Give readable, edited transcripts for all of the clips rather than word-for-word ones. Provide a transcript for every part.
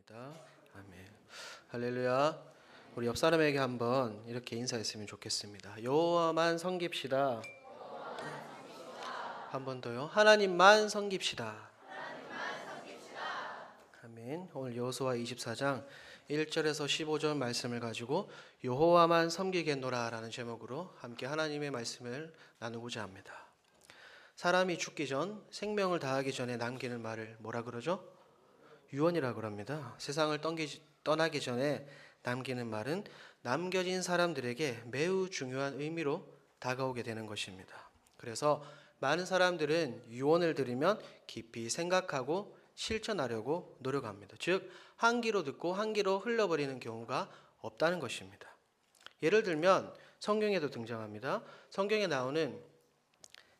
감사합니다. 아멘. 할렐루야. 우리 옆 사람에게 한번 이렇게 인사했으면 좋겠습니다. 여호와만 섬깁시다. 한 번 더요. 하나님만 섬깁시다. 아멘. 오늘 여호수아 24장 1절에서 15절 말씀을 가지고 여호와만 섬기겠노라라는 제목으로 함께 하나님의 말씀을 나누고자 합니다. 사람이 죽기 전, 생명을 다하기 전에 남기는 말을 뭐라 그러죠? 유언이라고 합니다. 세상을 떠나기 전에 남기는 말은 남겨진 사람들에게 매우 중요한 의미로 다가오게 되는 것입니다. 그래서 많은 사람들은 유언을 들으면 깊이 생각하고 실천하려고 노력합니다. 즉, 한 귀로 듣고 한 귀로 흘려버리는 경우가 없다는 것입니다. 예를 들면 성경에도 등장합니다. 성경에 나오는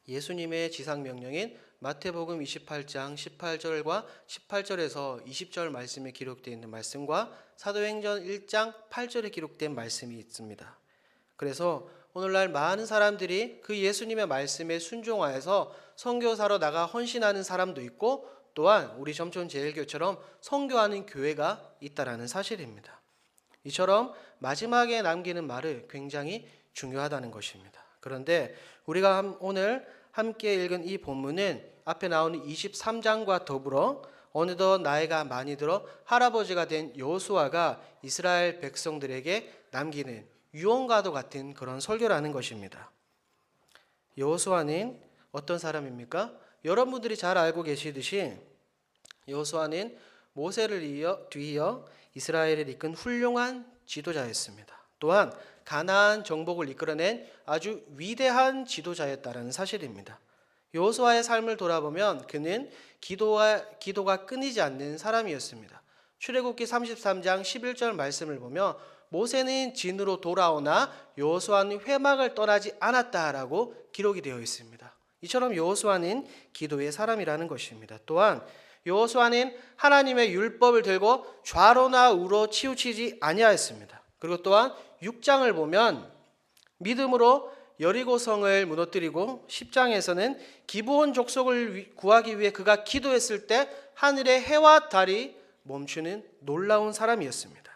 예수님의 지상명령인 마태복음 28장 18절과 18절에서 20절 말씀에 기록되어 있는 말씀과 사도행전 1장 8절에 기록된 말씀이 있습니다. 그래서 오늘날 많은 사람들이 그 예수님의 말씀에 순종하여서 선교사로 나가 헌신하는 사람도 있고, 또한 우리 점촌제일교회처럼 선교하는 교회가 있다라는 사실입니다. 이처럼 마지막에 남기는 말을 굉장히 중요하다는 것입니다. 그런데 우리가 오늘 함께 읽은 이 본문은 앞에 나오는 23장과 더불어 어느덧 나이가 많이 들어 할아버지가 된 여호수아가 이스라엘 백성들에게 남기는 유언과도 같은 그런 설교라는 것입니다. 여호수아는 어떤 사람입니까? 여러분들이 잘 알고 계시듯이 여호수아는 모세를 뒤이어 이스라엘을 이끈 훌륭한 지도자였습니다. 또한 가나안 정복을 이끌어낸 아주 위대한 지도자였다는 사실입니다. 여호수아의 삶을 돌아보면 그는 기도가 끊이지 않는 사람이었습니다. 출애굽기 33장 11절 말씀을 보면 모세는 진으로 돌아오나 여호수아는 회막을 떠나지 않았다라고 기록이 되어 있습니다. 이처럼 여호수아는 기도의 사람이라는 것입니다. 또한 여호수아는 하나님의 율법을 들고 좌로나 우로 치우치지 아니하였습니다. 그리고 또한 6장을 보면 믿음으로 여리고성을 무너뜨리고 10장에서는 기브온 족속을 구하기 위해 그가 기도했을 때 하늘의 해와 달이 멈추는 놀라운 사람이었습니다.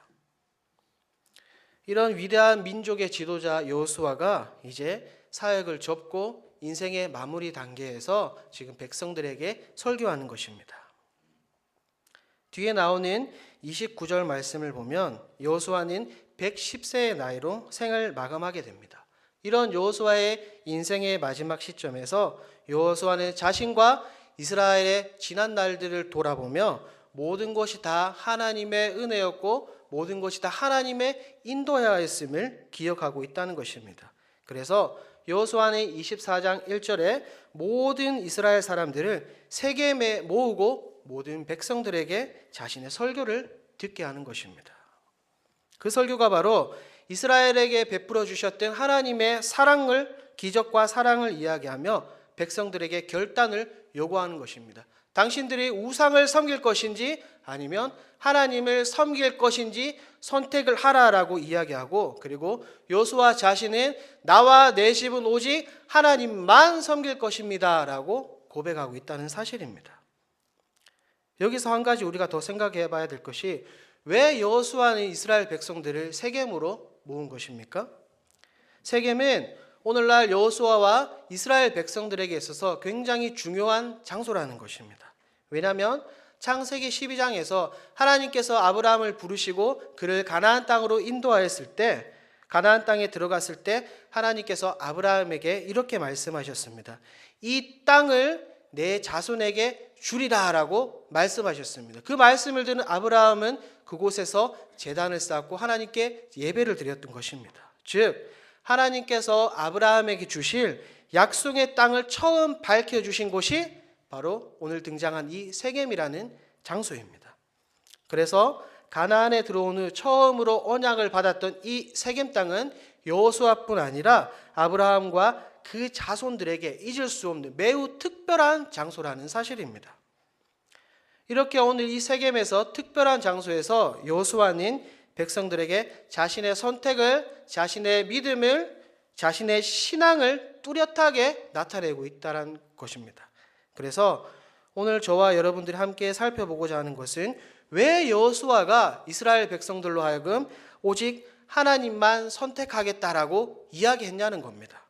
이런 위대한 민족의 지도자 여호수아가 이제 사역을 접고 인생의 마무리 단계에서 지금 백성들에게 설교하는 것입니다. 뒤에 나오는 29절 말씀을 보면 여호수아는 110세의 나이로 생을 마감하게 됩니다. 이런 여호수아의 인생의 마지막 시점에서 여호수아는 자신과 이스라엘의 지난 날들을 돌아보며 모든 것이 다 하나님의 은혜였고 모든 것이 다 하나님의 인도하였음을 기억하고 있다는 것입니다. 그래서 여호수아는 24장 1절에 모든 이스라엘 사람들을 세겜에 모으고 모든 백성들에게 자신의 설교를 듣게 하는 것입니다. 그 설교가 바로 이스라엘에게 베풀어 주셨던 하나님의 기적과 사랑을 이야기하며 백성들에게 결단을 요구하는 것입니다. 당신들이 우상을 섬길 것인지 아니면 하나님을 섬길 것인지 선택을 하라라고 이야기하고, 그리고 여호수아 자신은 나와 내 집은 오직 하나님만 섬길 것입니다 라고 고백하고 있다는 사실입니다. 여기서 한 가지 우리가 더 생각해 봐야 될 것이, 왜 여호수아는 이스라엘 백성들을 세겜으로 모은 것입니까? 세겜은 오늘날 여호수아와 이스라엘 백성들에게 있어서 굉장히 중요한 장소라는 것입니다. 왜냐하면 창세기 12장에서 하나님께서 아브라함을 부르시고 그를 가나안 땅으로 인도하였을 때, 가나안 땅에 들어갔을 때 하나님께서 아브라함에게 이렇게 말씀하셨습니다. 이 땅을 내 자손에게 주리라 라고 말씀하셨습니다. 그 말씀을 듣는 아브라함은 그곳에서 제단을 쌓고 하나님께 예배를 드렸던 것입니다. 즉, 하나님께서 아브라함에게 주실 약속의 땅을 처음 밝혀주신 곳이 바로 오늘 등장한 이 세겜이라는 장소입니다. 그래서 가나안에 들어온 후 처음으로 언약을 받았던 이 세겜 땅은 여호수아뿐 아니라 아브라함과 그 자손들에게 잊을 수 없는 매우 특별한 장소라는 사실입니다. 이렇게 오늘 이 세겜에서 특별한 장소에서 여호수아는 백성들에게 자신의 선택을, 자신의 믿음을, 자신의 신앙을 뚜렷하게 나타내고 있다는 것입니다. 그래서 오늘 저와 여러분들이 함께 살펴보고자 하는 것은 왜 여호수아가 이스라엘 백성들로 하여금 오직 하나님만 선택하겠다라고 이야기했냐는 겁니다.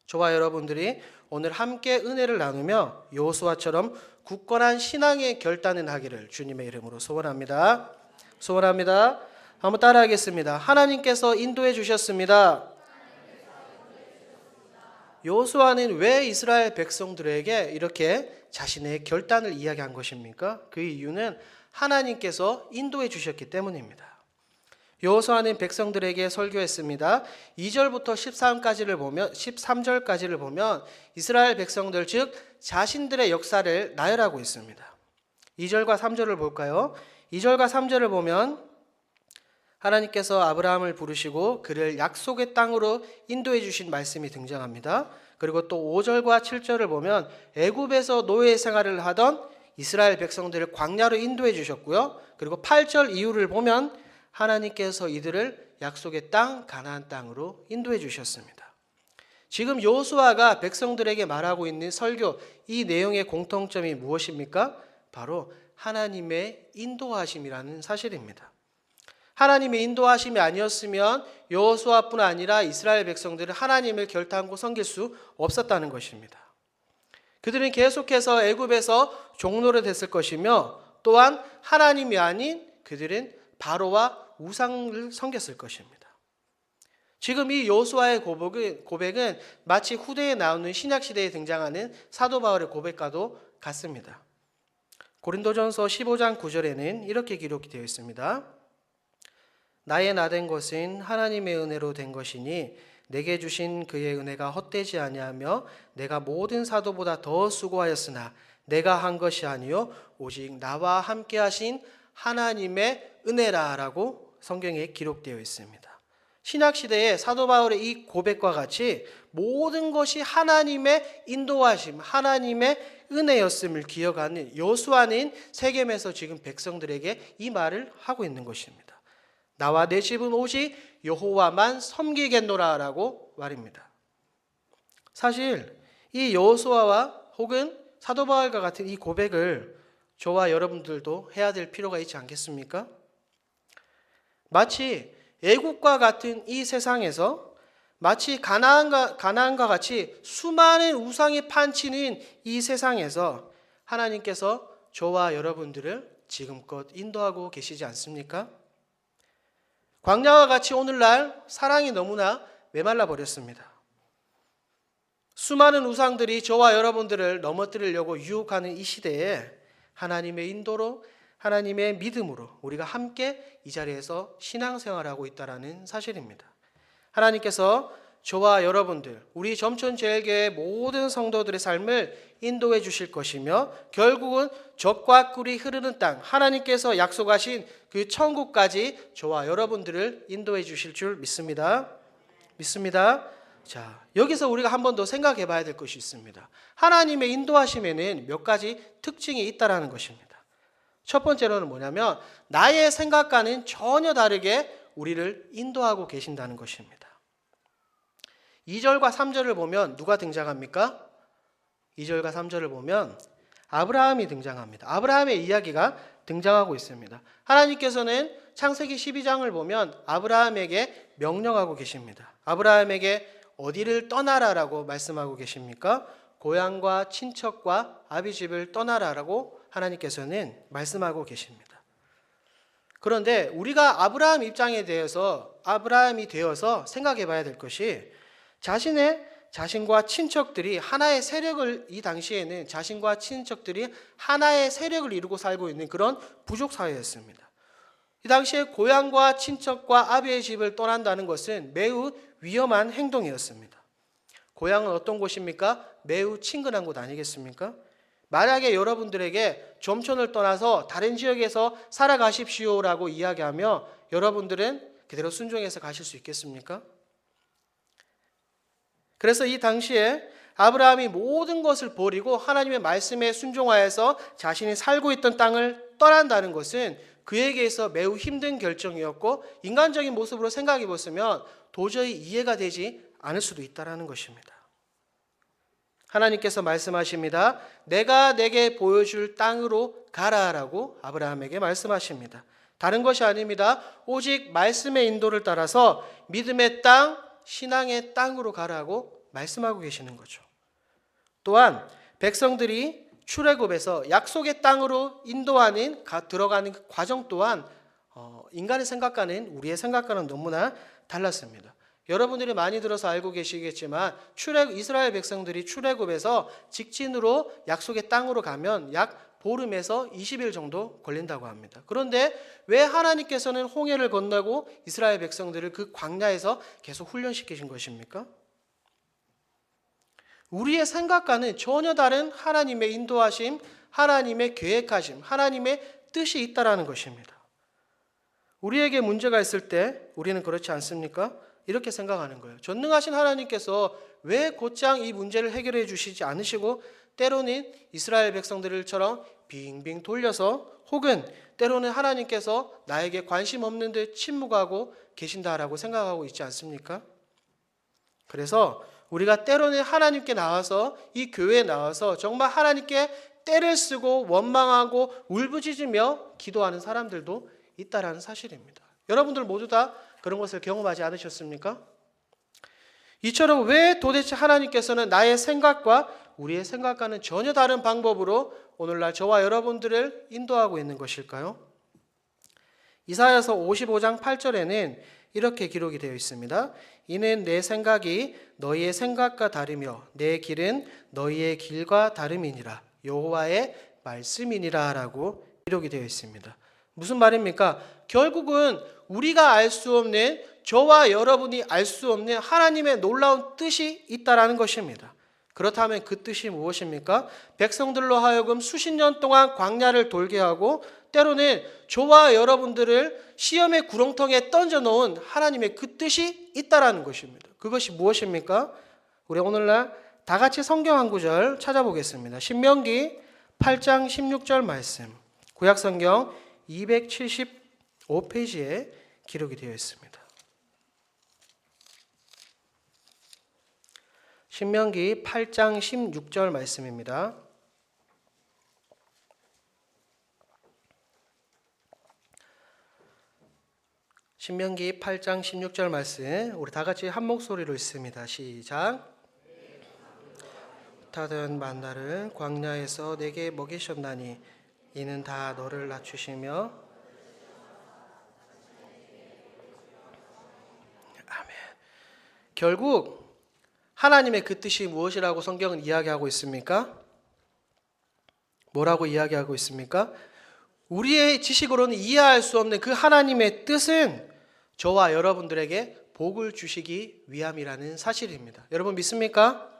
저와 여러분들이 오늘 함께 은혜를 나누며 여호수아처럼 굳건한 신앙의 결단을 하기를 주님의 이름으로 소원합니다. 소원합니다. 한번 따라하겠습니다. 하나님께서 인도해 주셨습니다. 여호수아는 왜 이스라엘 백성들에게 이렇게 자신의 결단을 이야기한 것입니까? 그 이유는 하나님께서 인도해 주셨기 때문입니다. 여호수아는 백성들에게 설교했습니다. 2절부터 13절까지를 보면 이스라엘 백성들 즉 자신들의 역사를 나열하고 있습니다. 2절과 3절을 볼까요? 2절과 3절을 보면 하나님께서 아브라함을 부르시고 그를 약속의 땅으로 인도해 주신 말씀이 등장합니다. 그리고 또 5절과 7절을 보면 애굽에서 노예 생활을 하던 이스라엘 백성들을 광야로 인도해 주셨고요. 그리고 8절 이후를 보면 하나님께서 이들을 약속의 땅 가나안 땅으로 인도해 주셨습니다. 지금 여호수아가 백성들에게 말하고 있는 설교 이 내용의 공통점이 무엇입니까? 바로 하나님의 인도하심이라는 사실입니다. 하나님의 인도하심이 아니었으면 여호수아뿐 아니라 이스라엘 백성들은 하나님을 결단코 섬길 수 없었다는 것입니다. 그들은 계속해서 애굽에서 종노릇 했을 것이며 또한 하나님이 아닌 그들은 바로와 우상을 섬겼을 것입니다. 지금 이 여호수아의 고백은 마치 후대에 나오는 신약시대에 등장하는 사도 바울의 고백과도 같습니다. 고린도전서 15장 9절에는 이렇게 기록이 되어 있습니다. 나의 나된 것은 하나님의 은혜로 된 것이니 내게 주신 그의 은혜가 헛되지 아니하며 내가 모든 사도보다 더 수고하였으나 내가 한 것이 아니요 오직 나와 함께 하신 하나님의 은혜라라고 성경에 기록되어 있습니다. 신약시대의 사도 바울의 이 고백과 같이 모든 것이 하나님의 인도하심, 하나님의 은혜였음을 기억하는 여호수아는 세겜에서 지금 백성들에게 이 말을 하고 있는 것입니다. 나와 내 집은 오직 여호와만 섬기겠노라라고 말입니다. 사실 이 여호수아와 혹은 사도 바울과 같은 이 고백을 저와 여러분들도 해야 될 필요가 있지 않겠습니까? 마치 애국과 같은 이 세상에서 마치 가나안과 같이 수많은 우상이 판치는 이 세상에서 하나님께서 저와 여러분들을 지금껏 인도하고 계시지 않습니까? 광야와 같이 오늘날 사랑이 너무나 메말라 버렸습니다. 수많은 우상들이 저와 여러분들을 넘어뜨리려고 유혹하는 이 시대에 하나님의 인도로 하나님의 믿음으로 우리가 함께 이 자리에서 신앙생활하고 있다는 사실입니다. 하나님께서 저와 여러분들, 우리 점천제일교회 모든 성도들의 삶을 인도해 주실 것이며 결국은 젖과 꿀이 흐르는 땅, 하나님께서 약속하신 그 천국까지 저와 여러분들을 인도해 주실 줄 믿습니다. 자, 여기서 우리가 한 번 더 생각해 봐야 될 것이 있습니다. 하나님의 인도하심에는 몇 가지 특징이 있다라는 것입니다. 첫 번째로는 뭐냐면 나의 생각과는 전혀 다르게 우리를 인도하고 계신다는 것입니다. 2절과 3절을 보면 누가 등장합니까? 2절과 3절을 보면 아브라함이 등장합니다. 아브라함의 이야기가 등장하고 있습니다. 하나님께서는 창세기 12장을 보면 아브라함에게 명령하고 계십니다. 아브라함에게 어디를 떠나라라고 말씀하고 계십니까? 고향과 친척과 아비 집을 떠나라라고 하나님께서는 말씀하고 계십니다. 그런데 우리가 아브라함 입장에 대해서 아브라함이 되어서 생각해 봐야 될 것이 자신과 친척들이 하나의 세력을 이 당시에는 자신과 친척들이 하나의 세력을 이루고 살고 있는 그런 부족 사회였습니다. 이 당시에 고향과 친척과 아비의 집을 떠난다는 것은 매우 위험한 행동이었습니다. 고향은 어떤 곳입니까? 매우 친근한 곳 아니겠습니까? 만약에 여러분들에게 점촌을 떠나서 다른 지역에서 살아가십시오라고 이야기하며 여러분들은 그대로 순종해서 가실 수 있겠습니까? 그래서 이 당시에 아브라함이 모든 것을 버리고 하나님의 말씀에 순종하여서 자신이 살고 있던 땅을 떠난다는 것은 그에게서 매우 힘든 결정이었고 인간적인 모습으로 생각해 보시면 도저히 이해가 되지 않을 수도 있다는 것입니다. 하나님께서 말씀하십니다. 내가 내게 보여줄 땅으로 가라라고 아브라함에게 말씀하십니다. 다른 것이 아닙니다. 오직 말씀의 인도를 따라서 믿음의 땅, 신앙의 땅으로 가라고 말씀하고 계시는 거죠. 또한 백성들이 출애굽에서 약속의 땅으로 인도하는 들어가는 그 과정 또한 인간의 생각과는 우리의 생각과는 너무나 달랐습니다. 여러분들이 많이 들어서 알고 계시겠지만 이스라엘 백성들이 출애굽에서 직진으로 약속의 땅으로 가면 약 보름에서 20일 정도 걸린다고 합니다. 그런데 왜 하나님께서는 홍해를 건너고 이스라엘 백성들을 그 광야에서 계속 훈련시키신 것입니까? 우리의 생각과는 전혀 다른 하나님의 인도하심, 하나님의 계획하심, 하나님의 뜻이 있다라는 것입니다. 우리에게 문제가 있을 때 우리는 그렇지 않습니까? 이렇게 생각하는 거예요. 전능하신 하나님께서 왜 곧장 이 문제를 해결해 주시지 않으시고 때로는 이스라엘 백성들처럼 빙빙 돌려서 혹은 때로는 하나님께서 나에게 관심 없는 듯 침묵하고 계신다라고 생각하고 있지 않습니까? 그래서 우리가 때로는 하나님께 나와서 이 교회에 나와서 정말 하나님께 떼를 쓰고 원망하고 울부짖으며 기도하는 사람들도 있다라는 사실입니다. 여러분들 모두 다 그런 것을 경험하지 않으셨습니까? 이처럼 왜 도대체 하나님께서는 나의 생각과 우리의 생각과는 전혀 다른 방법으로 오늘날 저와 여러분들을 인도하고 있는 것일까요? 이사야서 55장 8절에는 이렇게 기록이 되어 있습니다. 이는 내 생각이 너희의 생각과 다르며 내 길은 너희의 길과 다름이니라. 여호와의 말씀이니라 라고 기록이 되어 있습니다. 무슨 말입니까? 결국은 우리가 알 수 없는, 저와 여러분이 알 수 없는 하나님의 놀라운 뜻이 있다라는 것입니다. 그렇다면 그 뜻이 무엇입니까? 백성들로 하여금 수십 년 동안 광야를 돌게 하고 때로는 저와 여러분들을 시험의 구렁텅이에 던져놓은 하나님의 그 뜻이 있다라는 것입니다. 그것이 무엇입니까? 우리 오늘날 다 같이 성경 한 구절 찾아보겠습니다. 신명기 8장 16절 말씀, 구약성경 275페이지에 기록이 되어 있습니다. 신명기 8장 16절 말씀입니다. 신명기 8장 16절 말씀 우리 다 같이 한 목소리로 읽습니다. 시작. 타던 만나를 광야에서 내게 먹이셨나니 이는 다 너를 낮추시며 아멘. 결국 하나님의 그 뜻이 무엇이라고 성경은 이야기하고 있습니까? 뭐라고 이야기하고 있습니까? 우리의 지식으로는 이해할 수 없는 그 하나님의 뜻은 저와 여러분들에게 복을 주시기 위함이라는 사실입니다. 여러분 믿습니까?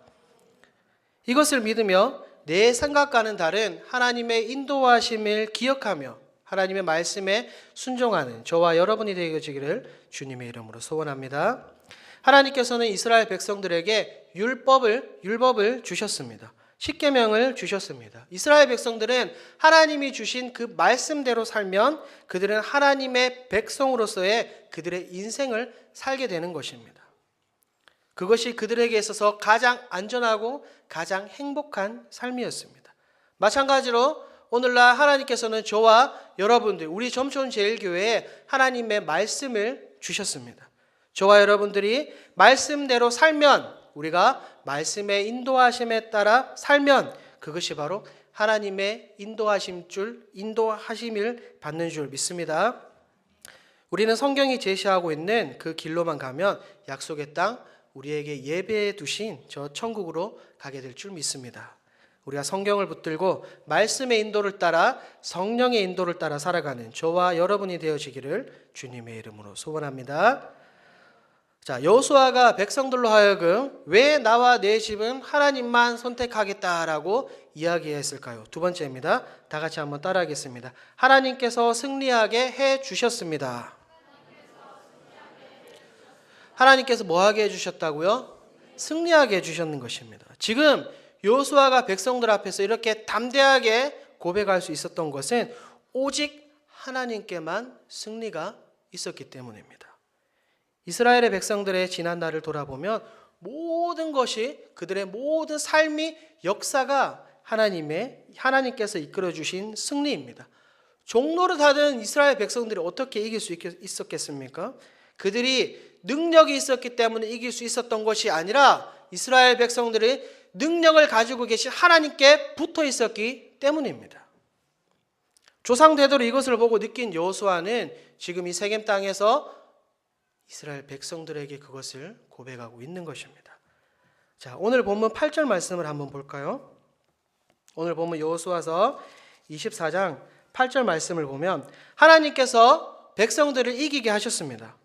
이것을 믿으며 내 생각과는 다른 하나님의 인도하심을 기억하며 하나님의 말씀에 순종하는 저와 여러분이 되어지기를 주님의 이름으로 소원합니다. 하나님께서는 이스라엘 백성들에게 율법을 주셨습니다. 십계명을 주셨습니다. 이스라엘 백성들은 하나님이 주신 그 말씀대로 살면 그들은 하나님의 백성으로서의 그들의 인생을 살게 되는 것입니다. 그것이 그들에게 있어서 가장 안전하고 가장 행복한 삶이었습니다. 마찬가지로 오늘날 하나님께서는 저와 여러분들, 우리 점촌제일교회에 하나님의 말씀을 주셨습니다. 저와 여러분들이 말씀대로 살면, 우리가 말씀의 인도하심에 따라 살면 그것이 바로 하나님의 인도하심을 받는 줄 믿습니다. 우리는 성경이 제시하고 있는 그 길로만 가면 약속의 땅, 우리에게 예배해 두신 저 천국으로 가게 될 줄 믿습니다. 우리가 성경을 붙들고 말씀의 인도를 따라 성령의 인도를 따라 살아가는 저와 여러분이 되어지기를 주님의 이름으로 소원합니다. 자, 여호수아가 백성들로 하여금 왜 나와 내 집은 하나님만 선택하겠다라고 이야기했을까요? 두 번째입니다. 다 같이 한번 따라하겠습니다. 하나님께서 승리하게 해 주셨습니다. 하나님께서 뭐하게 해주셨다고요? 승리하게 해주셨는 것입니다. 지금 여호수아가 백성들 앞에서 이렇게 담대하게 고백할 수 있었던 것은 오직 하나님께만 승리가 있었기 때문입니다. 이스라엘의 백성들의 지난 날을 돌아보면 모든 것이 그들의 모든 삶이 역사가 하나님께서 이끌어 주신 승리입니다. 종로를 하던 이스라엘 백성들이 어떻게 이길 수 있었겠습니까? 그들이 능력이 있었기 때문에 이길 수 있었던 것이 아니라 이스라엘 백성들이 능력을 가지고 계신 하나님께 붙어 있었기 때문입니다. 조상 대대로 이것을 보고 느낀 여호수아는 지금 이 세겜 땅에서 이스라엘 백성들에게 그것을 고백하고 있는 것입니다. 자, 오늘 본문 8절 말씀을 한번 볼까요? 오늘 본문 여호수아서 24장 8절 말씀을 보면 하나님께서 백성들을 이기게 하셨습니다.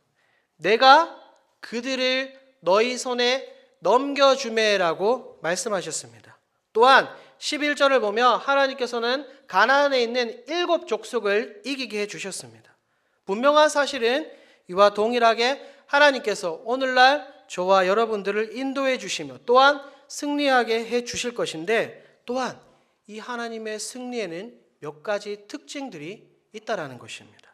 내가 그들을 너희 손에 넘겨주매라고 말씀하셨습니다. 또한 11절을 보면 하나님께서는 가나안에 있는 7 족속을 이기게 해주셨습니다. 분명한 사실은 이와 동일하게 하나님께서 오늘날 저와 여러분들을 인도해 주시며 또한 승리하게 해 주실 것인데, 또한 이 하나님의 승리에는 몇 가지 특징들이 있다라는 것입니다.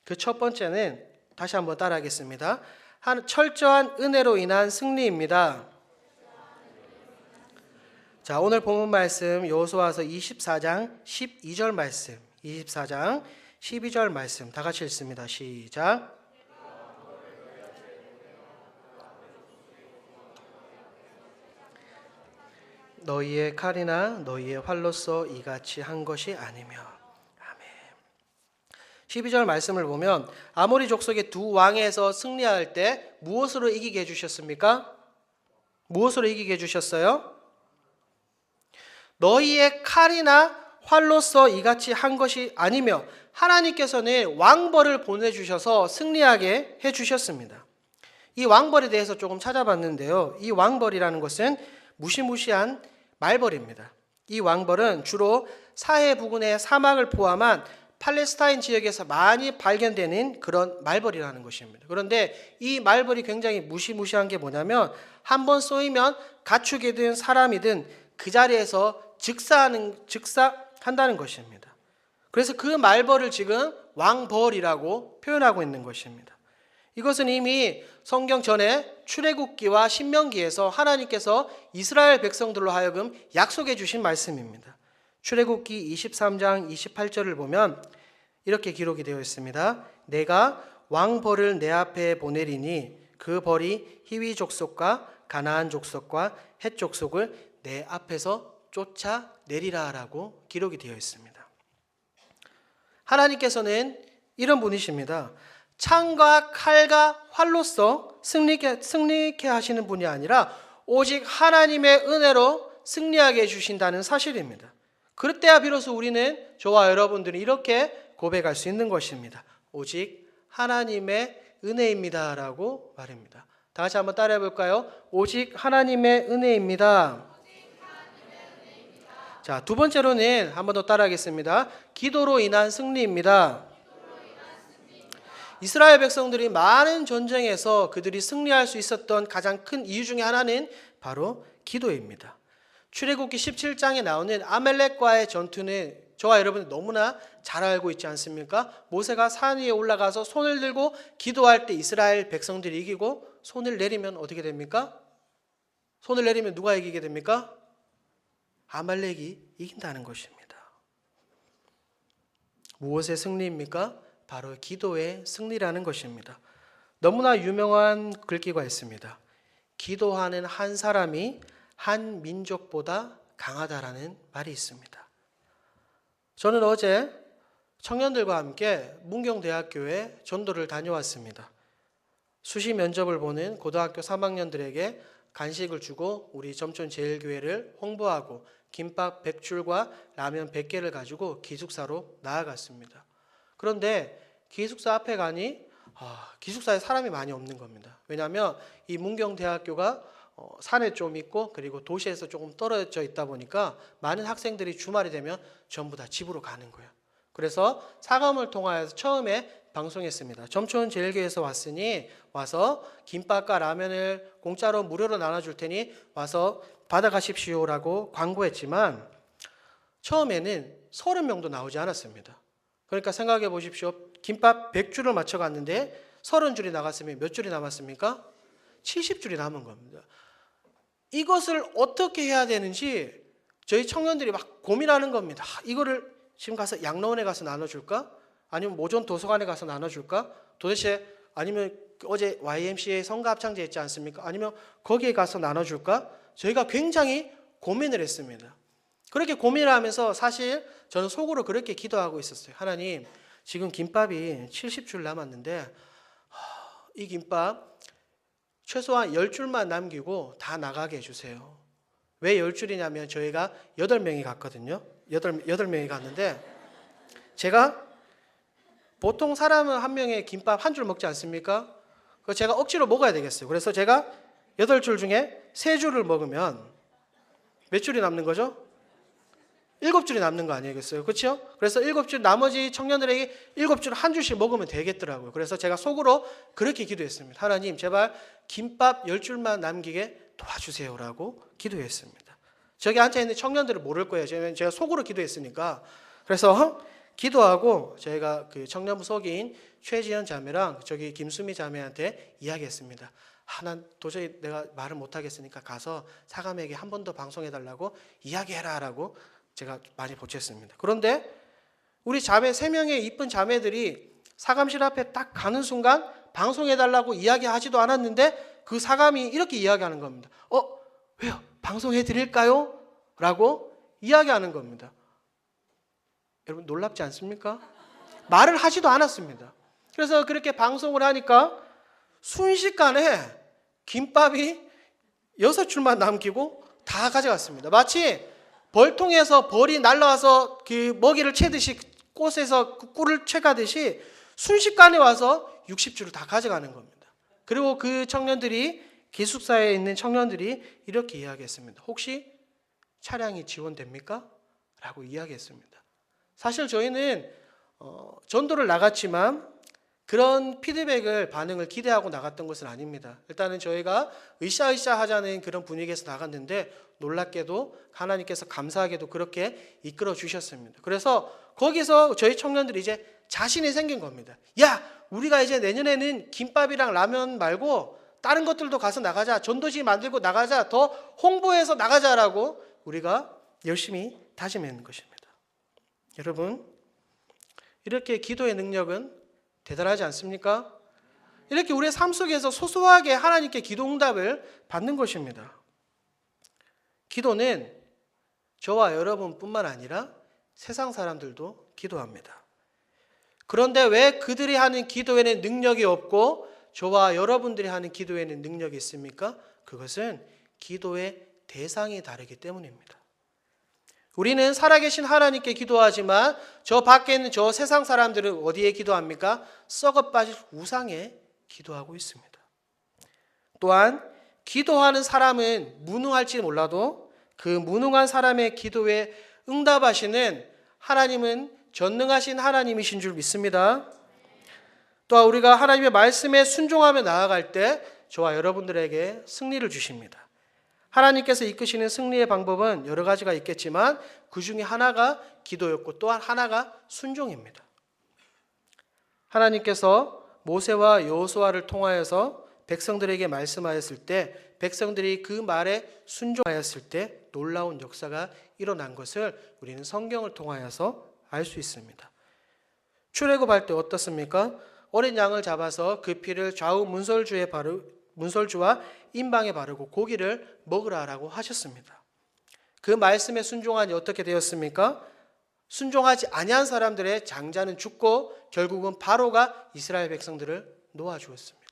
그 첫 번째는 다시 한번 따라하겠습니다. 철저한 은혜로 인한 승리입니다. 자, 오늘 본문 말씀 여호수아서 24장 12절 말씀, 24장 12절 말씀 다 같이 읽습니다. 시작. 너희의 칼이나 너희의 활로써 이같이 한 것이 아니며. 아멘. 12절 말씀을 보면 아모리 족속의 두 왕에서 승리할 때 무엇으로 이기게 해주셨습니까? 무엇으로 이기게 해주셨어요? 너희의 칼이나 활로써 이같이 한 것이 아니며, 하나님께서는 왕벌을 보내주셔서 승리하게 해주셨습니다. 이 왕벌에 대해서 조금 찾아봤는데요, 이 왕벌이라는 것은 무시무시한 말벌입니다. 이 왕벌은 주로 사해 부근의 사막을 포함한 팔레스타인 지역에서 많이 발견되는 그런 말벌이라는 것입니다. 그런데 이 말벌이 굉장히 무시무시한 게 뭐냐면, 한번 쏘이면 가축이든 사람이든 그 자리에서 즉사한다는 것입니다. 그래서 그 말벌을 지금 왕벌이라고 표현하고 있는 것입니다. 이것은 이미 성경 전에 출애굽기와 신명기에서 하나님께서 이스라엘 백성들로 하여금 약속해 주신 말씀입니다. 출애굽기 23장 28절을 보면 이렇게 기록이 되어 있습니다. 내가 왕벌을 내 앞에 보내리니 그 벌이 히위 족속과 가나안 족속과 헷 족속을 내 앞에서 쫓아내리라 라고 기록이 되어 있습니다. 하나님께서는 이런 분이십니다. 창과 칼과 활로써 승리케 하시는 분이 아니라 오직 하나님의 은혜로 승리하게 해주신다는 사실입니다. 그럴 때야 비로소 우리는, 저와 여러분들이 이렇게 고백할 수 있는 것입니다. 오직 하나님의 은혜입니다 라고 말입니다. 다 같이 한번 따라해 볼까요? 오직 하나님의 은혜입니다. 자, 두 번째로는 한 번 더 따라하겠습니다. 기도로 인한 승리입니다. 이스라엘 백성들이 많은 전쟁에서 그들이 승리할 수 있었던 가장 큰 이유 중에 하나는 바로 기도입니다. 출애굽기 17장에 나오는 아말렉과의 전투는 저와 여러분이 너무나 잘 알고 있지 않습니까? 모세가 산 위에 올라가서 손을 들고 기도할 때 이스라엘 백성들이 이기고, 손을 내리면 어떻게 됩니까? 손을 내리면 누가 이기게 됩니까? 아말렉이 이긴다는 것입니다. 무엇의 승리입니까? 바로 기도의 승리라는 것입니다. 너무나 유명한 글귀가 있습니다. 기도하는 한 사람이 한 민족보다 강하다라는 말이 있습니다. 저는 어제 청년들과 함께 문경대학교에 전도를 다녀왔습니다. 수시 면접을 보는 고등학교 3학년들에게 간식을 주고 우리 점촌제일교회를 홍보하고 김밥 100줄과 라면 100개를 가지고 기숙사로 나아갔습니다. 그런데 기숙사 앞에 가니 기숙사에 사람이 많이 없는 겁니다. 왜냐하면 이 문경대학교가 산에 좀 있고 그리고 도시에서 조금 떨어져 있다 보니까 많은 학생들이 주말이 되면 전부 다 집으로 가는 거예요. 그래서 사감을 통하여서 처음에 방송했습니다. 점촌제일교회에서 왔으니 와서 김밥과 라면을 공짜로 무료로 나눠줄 테니 와서 받아가십시오라고 광고했지만 처음에는 30명도 나오지 않았습니다. 그러니까 생각해 보십시오. 김밥 100줄을 맞춰갔는데 30줄이 나갔으면 몇 줄이 남았습니까? 70줄이 남은 겁니다. 이것을 어떻게 해야 되는지 저희 청년들이 막 고민하는 겁니다. 이거를 지금 가서 양로원에 가서 나눠줄까? 아니면 모전 도서관에 가서 나눠줄까? 도대체 아니면 어제 YMCA 성가합창제 했지 않습니까? 아니면 거기에 가서 나눠줄까? 저희가 굉장히 고민을 했습니다. 그렇게 고민을 하면서 사실 저는 속으로 그렇게 기도하고 있었어요. 하나님, 지금 김밥이 70줄 남았는데 이 김밥 최소한 10줄만 남기고 다 나가게 해주세요. 왜 10줄이냐면 저희가 8명이 갔거든요. 8명이 갔는데 제가 보통 사람은 한 명에 김밥 한 줄 먹지 않습니까? 그거 제가 억지로 먹어야 되겠어요. 그래서 제가 8줄 중에 3줄을 먹으면 몇 줄이 남는 거죠? 7줄이 남는 거 아니겠어요? 그렇죠? 그래서 7줄, 나머지 청년들에게 7줄 한 줄씩 먹으면 되겠더라고요. 그래서 제가 속으로 그렇게 기도했습니다. 하나님, 제발 김밥 10줄만 남기게 도와주세요라고 기도했습니다. 저기 앉아있는 청년들은 모를 거예요. 제가 속으로 기도했으니까. 그래서 기도하고 저희가 그 청년부 소기인 최지연 자매랑 저기 김수미 자매한테 이야기했습니다. 난 도저히 내가 말을 못하겠으니까 가서 사감에게 한 번 더 방송해달라고 이야기해라라고 제가 많이 보챘습니다. 그런데 우리 자매 3명의 이쁜 자매들이 사감실 앞에 딱 가는 순간 방송해달라고 이야기하지도 않았는데 그 사감이 이렇게 이야기하는 겁니다. 왜요? 방송해드릴까요? 라고 이야기하는 겁니다. 여러분 놀랍지 않습니까? 말을 하지도 않았습니다. 그래서 그렇게 방송을 하니까 순식간에 김밥이 6줄만 남기고 다 가져갔습니다. 마치 벌통에서 벌이 날라와서 그 먹이를 채듯이 꽃에서 꿀을 채가듯이 순식간에 와서 60줄을 다 가져가는 겁니다. 그리고 그 청년들이 기숙사에 있는 청년들이 이렇게 이야기했습니다. 혹시 차량이 지원됩니까? 라고 이야기했습니다. 사실 저희는 전도를 나갔지만 그런 피드백을 반응을 기대하고 나갔던 것은 아닙니다. 일단은 저희가 으쌰으쌰 하자는 그런 분위기에서 나갔는데 놀랍게도 하나님께서 감사하게도 그렇게 이끌어 주셨습니다. 그래서 거기서 저희 청년들이 이제 자신이 생긴 겁니다. 야, 우리가 이제 내년에는 김밥이랑 라면 말고 다른 것들도 가서 나가자. 전도지 만들고 나가자. 더 홍보해서 나가자라고 우리가 열심히 다짐하는 것입니다. 여러분, 이렇게 기도의 능력은 대단하지 않습니까? 이렇게 우리의 삶 속에서 소소하게 하나님께 기도 응답을 받는 것입니다. 기도는 저와 여러분뿐만 아니라 세상 사람들도 기도합니다. 그런데 왜 그들이 하는 기도에는 능력이 없고 저와 여러분들이 하는 기도에는 능력이 있습니까? 그것은 기도의 대상이 다르기 때문입니다. 우리는 살아계신 하나님께 기도하지만 저 밖에 있는 저 세상 사람들은 어디에 기도합니까? 썩어 빠질 우상에 기도하고 있습니다. 또한 기도하는 사람은 무능할지 몰라도 그 무능한 사람의 기도에 응답하시는 하나님은 전능하신 하나님이신 줄 믿습니다. 또한 우리가 하나님의 말씀에 순종하며 나아갈 때 저와 여러분들에게 승리를 주십니다. 하나님께서 이끄시는 승리의 방법은 여러 가지가 있겠지만 그 중에 하나가 기도였고 또한 하나가 순종입니다. 하나님께서 모세와 여호수아를 통하여서 백성들에게 말씀하였을 때 백성들이 그 말에 순종하였을 때 놀라운 역사가 일어난 것을 우리는 성경을 통하여서 알 수 있습니다. 출애굽할 때 어떻습니까? 어린 양을 잡아서 그 피를 좌우 문설주와 임방에 바르고 고기를 먹으라라고 하셨습니다. 그 말씀에 순종하니 어떻게 되었습니까? 순종하지 아니한 사람들의 장자는 죽고 결국은 바로가 이스라엘 백성들을 놓아주었습니다.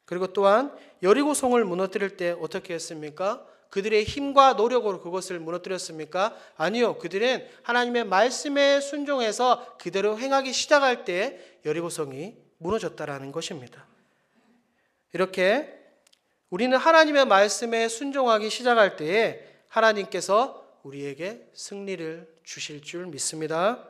그리고 또한 여리고성을 무너뜨릴 때 어떻게 했습니까? 그들의 힘과 노력으로 그것을 무너뜨렸습니까? 아니요. 그들은 하나님의 말씀에 순종해서 그대로 행하기 시작할 때 여리고성이 무너졌다라는 것입니다. 이렇게 우리는 하나님의 말씀에 순종하기 시작할 때에 하나님께서 우리에게 승리를 주실 줄 믿습니다.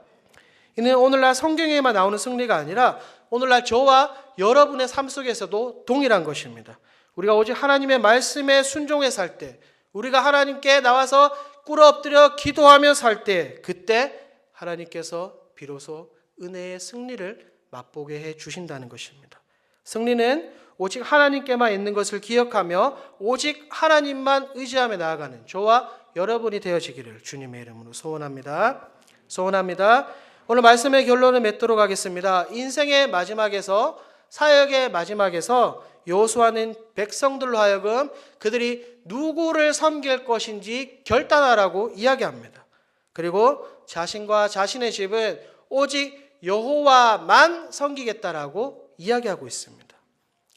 이는 오늘날 성경에만 나오는 승리가 아니라 오늘날 저와 여러분의 삶 속에서도 동일한 것입니다. 우리가 오직 하나님의 말씀에 순종해 살 때, 우리가 하나님께 나와서 꿇어 엎드려 기도하며 살 때, 그때 하나님께서 비로소 은혜의 승리를 맛보게 해 주신다는 것입니다. 승리는 오직 하나님께만 있는 것을 기억하며 오직 하나님만 의지하며 나아가는 저와 여러분이 되어지기를 주님의 이름으로 소원합니다. 소원합니다. 오늘 말씀의 결론을 맺도록 하겠습니다. 인생의 마지막에서, 사역의 마지막에서 여호수아는 백성들로 하여금 그들이 누구를 섬길 것인지 결단하라고 이야기합니다. 그리고 자신과 자신의 집은 오직 여호와만 섬기겠다라고 이야기하고 있습니다.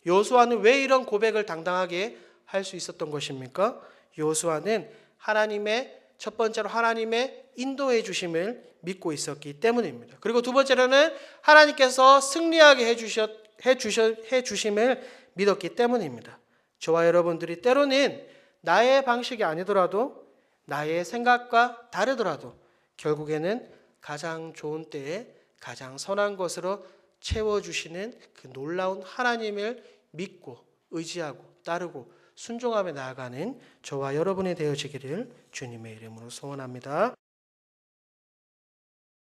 여호수아는 왜 이런 고백을 당당하게 할 수 있었던 것입니까? 여호수아는 첫 번째로 하나님의 인도해 주심을 믿고 있었기 때문입니다. 그리고 두 번째로는 하나님께서 승리하게 해 주심을 믿었기 때문입니다. 저와 여러분들이 때로는 나의 방식이 아니더라도, 나의 생각과 다르더라도 결국에는 가장 좋은 때에 가장 선한 것으로 채워주시는 그 놀라운 하나님을 믿고 의지하고 따르고 순종하며 나아가는 저와 여러분이 되어지기를 주님의 이름으로 소원합니다.